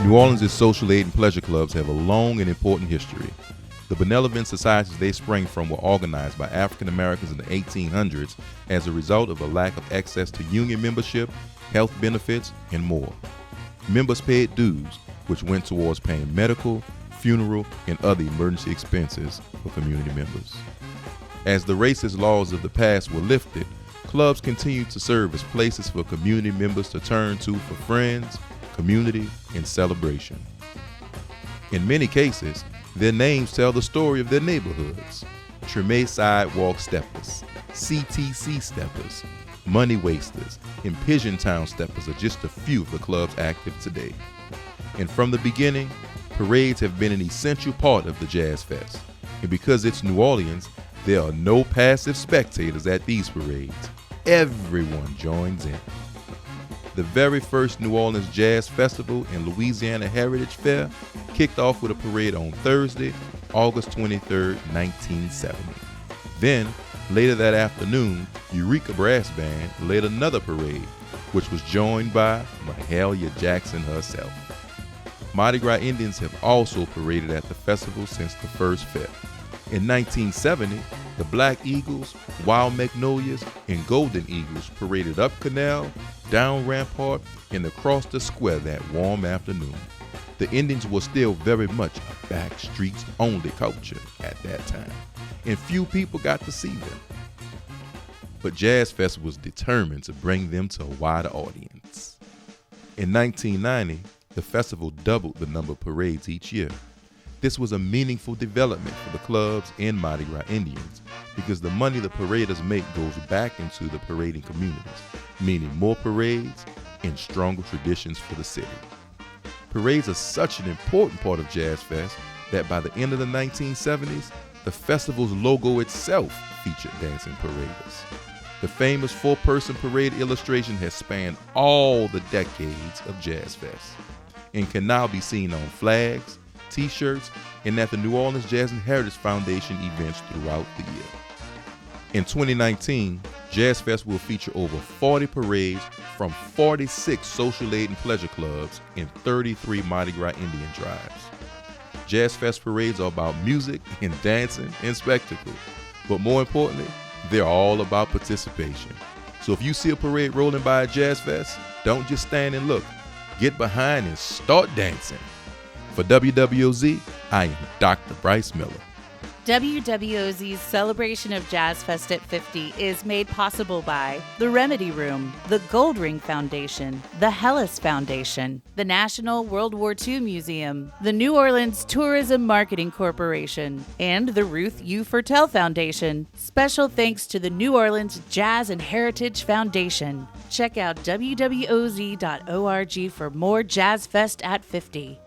New Orleans' social aid and pleasure clubs have a long and important history. The benevolent societies they sprang from were organized by African Americans in the 1800s as a result of a lack of access to union membership, health benefits, and more. Members paid dues, which went towards paying medical, funeral, and other emergency expenses for community members. As the racist laws of the past were lifted, clubs continued to serve as places for community members to turn to for friends, community, and celebration. In many cases, their names tell the story of their neighborhoods. Treme Sidewalk Steppers, CTC Steppers, Money Wasters, and Pigeon Town Steppers are just a few of the clubs active today. And from the beginning, parades have been an essential part of the Jazz Fest. And because it's New Orleans, there are no passive spectators at these parades. Everyone joins in. The very first New Orleans Jazz Festival and Louisiana Heritage Fair kicked off with a parade on Thursday, August 23, 1970. Then, later that afternoon, Eureka Brass Band led another parade, which was joined by Mahalia Jackson herself. Mardi Gras Indians have also paraded at the festival since the first fair. In 1970, the Black Eagles, Wild Magnolias, and Golden Eagles paraded up Canal, down Rampart, and across the square that warm afternoon. The Indians were still very much a back streets only culture at that time, and few people got to see them. But Jazz Fest was determined to bring them to a wider audience. In 1990, the festival doubled the number of parades each year. This was a meaningful development for the clubs and Mardi Gras Indians because the money the paraders make goes back into the parading communities, meaning more parades and stronger traditions for the city. Parades are such an important part of Jazz Fest that by the end of the 1970s, the festival's logo itself featured dancing paraders. The famous 4-person parade illustration has spanned all the decades of Jazz Fest and can now be seen on flags, t-shirts, and at the New Orleans Jazz and Heritage Foundation events throughout the year. In 2019, Jazz Fest will feature over 40 parades from 46 social aid and pleasure clubs and 33 Mardi Gras Indian tribes. Jazz Fest parades are about music and dancing and spectacle, but more importantly, they're all about participation. So if you see a parade rolling by a Jazz Fest, don't just stand and look. Get behind and start dancing. For WWOZ, I am Dr. Bryce Miller. WWOZ's celebration of Jazz Fest at 50 is made possible by the Remedy Room, the Gold Ring Foundation, the Hellas Foundation, the National World War II Museum, the New Orleans Tourism Marketing Corporation, and the Ruth U. Fertel Foundation. Special thanks to the New Orleans Jazz and Heritage Foundation. Check out WWOZ.org for more Jazz Fest at 50.